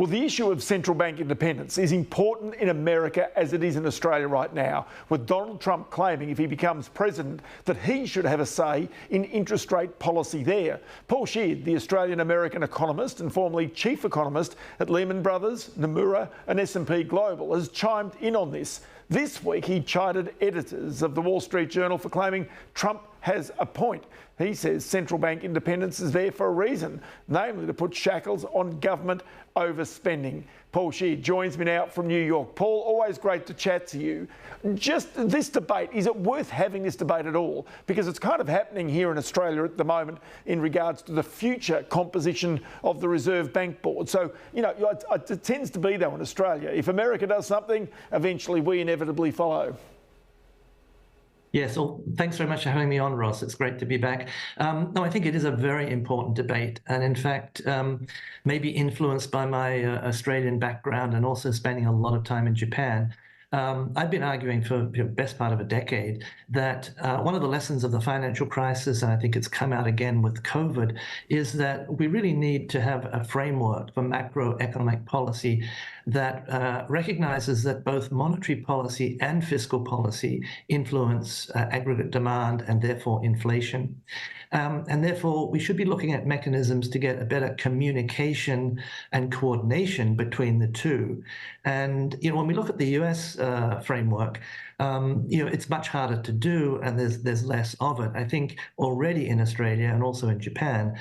Well, the issue of central bank independence is important in America as it is in Australia right now, with Donald Trump claiming if he becomes president that he should have a say in interest rate policy there. Paul Sheard, the Australian-American economist and formerly chief economist at Lehman Brothers, Nomura and S&P Global, has chimed in on this. This week he chided editors of the Wall Street Journal for claiming Trump has a point. He says central bank independence is there for a reason, namely to put shackles on government overspending. Paul Sheard joins me now from New York. Paul, always great to chat to you. Just this debate, is it worth having this debate at all? Because it's kind of happening here in Australia at the moment in regards to the future composition of the Reserve Bank Board. So, you know, it tends to be, though, in Australia. If America does something, eventually we inevitably follow. Yes, well, thanks very much for having me on, Ross. It's great to be back. No, I think it is a very important debate, and in fact, maybe influenced by my Australian background and also spending a lot of time in Japan. I've been arguing for the best part of a decade that one of the lessons of the financial crisis, and I think it's come out again with COVID, is that we really need to have a framework for macroeconomic policy that recognizes that both monetary policy and fiscal policy influence aggregate demand and therefore inflation. And therefore, we should be looking at mechanisms to get a better communication and coordination between the two. And when we look at the US framework, it's much harder to do, and there's less of it. I think already in Australia and also in Japan,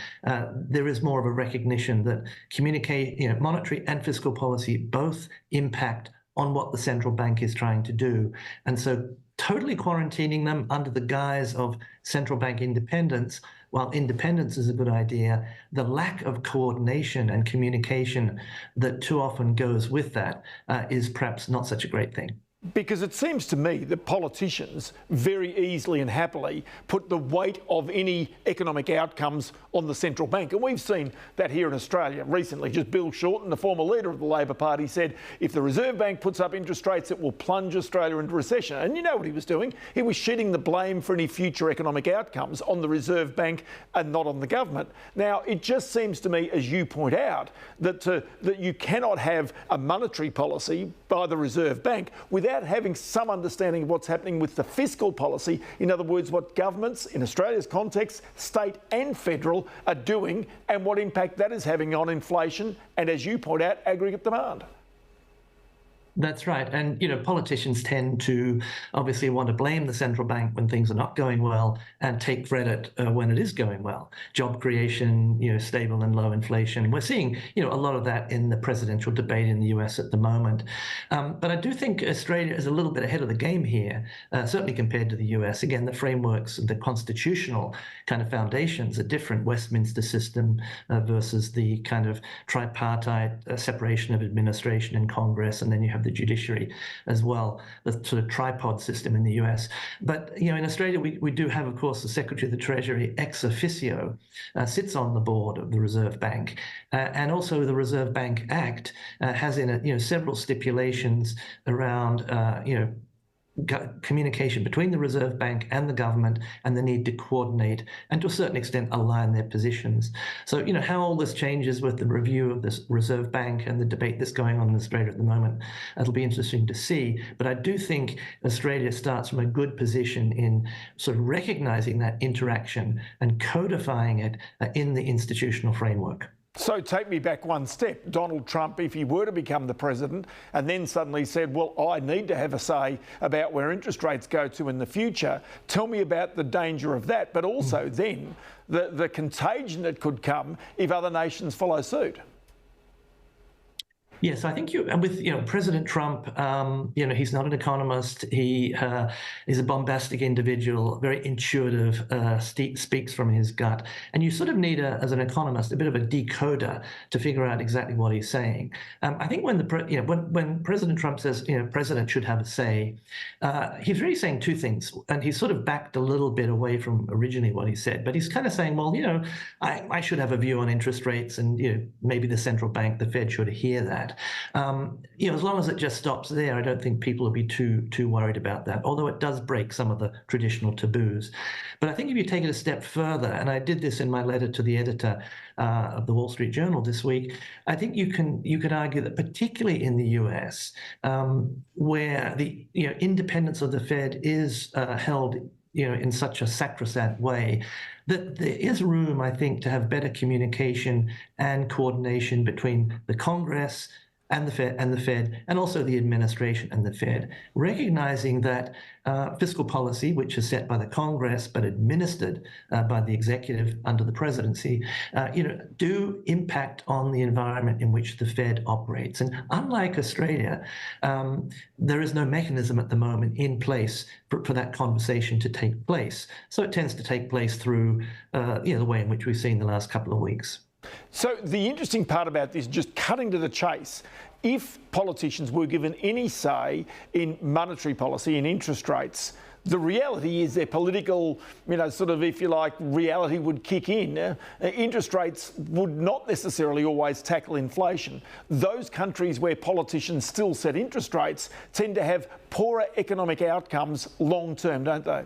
there is more of a recognition that monetary and fiscal policy both impact on what the central bank is trying to do. And so totally quarantining them under the guise of central bank independence, while independence is a good idea, the lack of coordination and communication that too often goes with that is perhaps not such a great thing. Because it seems to me that politicians very easily and happily put the weight of any economic outcomes on the central bank. And we've seen that here in Australia recently. Just Bill Shorten, the former leader of the Labor Party, said if the Reserve Bank puts up interest rates, it will plunge Australia into recession. And you know what he was doing? He was shedding the blame for any future economic outcomes on the Reserve Bank and not on the government. Now, it just seems to me, as you point out, that you cannot have a monetary policy by the Reserve Bank without having some understanding of what's happening with the fiscal policy. In other words, what governments, in Australia's context, state and federal, are doing and what impact that is having on inflation and, as you point out, aggregate demand. That's right. And, politicians tend to obviously want to blame the central bank when things are not going well and take credit when it is going well. Job creation, stable and low inflation. We're seeing, a lot of that in the presidential debate in the US at the moment. But I do think Australia is a little bit ahead of the game here, certainly compared to the US. Again, the frameworks, the constitutional kind of foundations are different. Westminster system versus the kind of tripartite separation of administration and Congress, and then you have the judiciary as well, the sort of tripod system in the US. But, in Australia, we do have, of course, the Secretary of the Treasury ex officio sits on the board of the Reserve Bank. And also the Reserve Bank Act has in it, several stipulations around, communication between the Reserve Bank and the government and the need to coordinate and to a certain extent align their positions. So, how all this changes with the review of this Reserve Bank and the debate that's going on in Australia at the moment, it'll be interesting to see. But I do think Australia starts from a good position in sort of recognizing that interaction and codifying it in the institutional framework. So take me back one step. Donald Trump, if he were to become the president and then suddenly said, well, I need to have a say about where interest rates go to in the future, tell me about the danger of that, but also then the contagion that could come if other nations follow suit. Yes, I think with President Trump, he's not an economist. He is a bombastic individual, very intuitive, speaks from his gut, and you sort of need, as an economist, a bit of a decoder to figure out exactly what he's saying. I think when when President Trump says president should have a say, he's really saying two things, and he's sort of backed a little bit away from originally what he said, but he's kind of saying, well, I should have a view on interest rates, and maybe the central bank, the Fed, should hear that. that. As long as it just stops there, I don't think people will be too worried about that, although it does break some of the traditional taboos. But I think if you take it a step further, and I did this in my letter to the editor of the Wall Street Journal this week, I think you could argue that particularly in the US, where the independence of the Fed is held in such a sacrosanct way, that there is room, I think, to have better communication and coordination between the Congress and the Fed, and also the administration and the Fed, recognizing that fiscal policy, which is set by the Congress but administered by the executive under the presidency, do impact on the environment in which the Fed operates. And unlike Australia, there is no mechanism at the moment in place for that conversation to take place. So it tends to take place through the way in which we've seen the last couple of weeks. So the interesting part about this, just cutting to the chase, if politicians were given any say in monetary policy and interest rates, the reality is their political, if you like, reality would kick in. Interest rates would not necessarily always tackle inflation. Those countries where politicians still set interest rates tend to have poorer economic outcomes long term, don't they?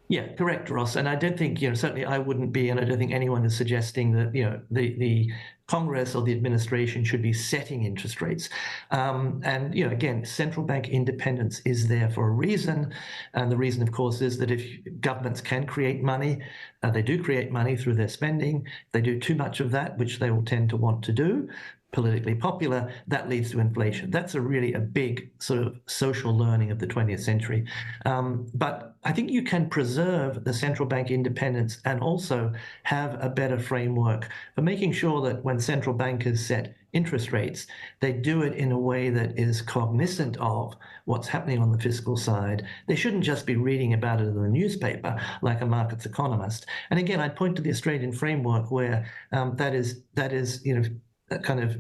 Yeah, correct, Ross. And I don't think, certainly I wouldn't be, and I don't think anyone is suggesting that, the Congress or the administration should be setting interest rates. Again, central bank independence is there for a reason. And the reason, of course, is that if governments can create money, they do create money through their spending. They do too much of that, which they will tend to want to do, politically popular, that leads to inflation. That's really a big sort of social learning of the 20th century. But I think you can preserve the central bank independence and also have a better framework for making sure that when central bankers set interest rates, they do it in a way that is cognizant of what's happening on the fiscal side. They shouldn't just be reading about it in the newspaper like a markets economist. And again, I'd point to the Australian framework where that is kind of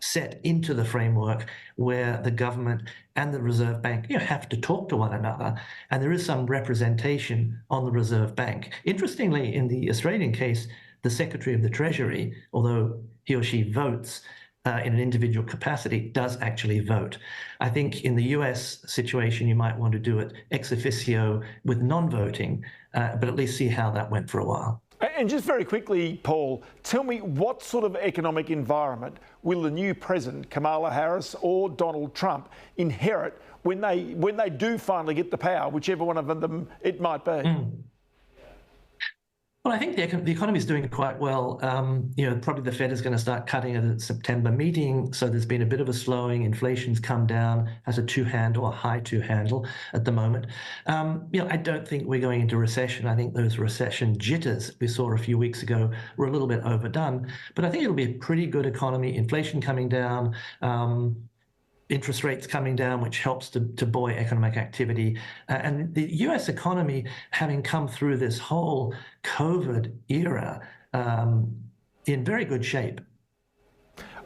set into the framework where the government and the Reserve Bank have to talk to one another, and there is some representation on the Reserve Bank. Interestingly, in the Australian case, the Secretary of the Treasury, although he or she votes in an individual capacity, does actually vote. I think in the US situation, you might want to do it ex officio with non-voting, but at least see how that went for a while. And just very quickly, Paul, tell me what sort of economic environment will the new president, Kamala Harris or Donald Trump, inherit when they do finally get the power, whichever one of them it might be? Well, I think the economy is doing quite well. Probably the Fed is going to start cutting at the September meeting. So there's been a bit of a slowing. Inflation's come down as a two-handle, a high two-handle at the moment. I don't think we're going into recession. I think those recession jitters we saw a few weeks ago were a little bit overdone. But I think it'll be a pretty good economy. Inflation coming down. Interest rates coming down, which helps to buoy economic activity. And the US economy, having come through this whole COVID era, in very good shape.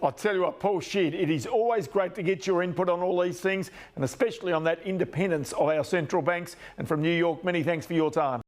I'll tell you what, Paul Sheard, it is always great to get your input on all these things, and especially on that independence of our central banks. And from New York, many thanks for your time.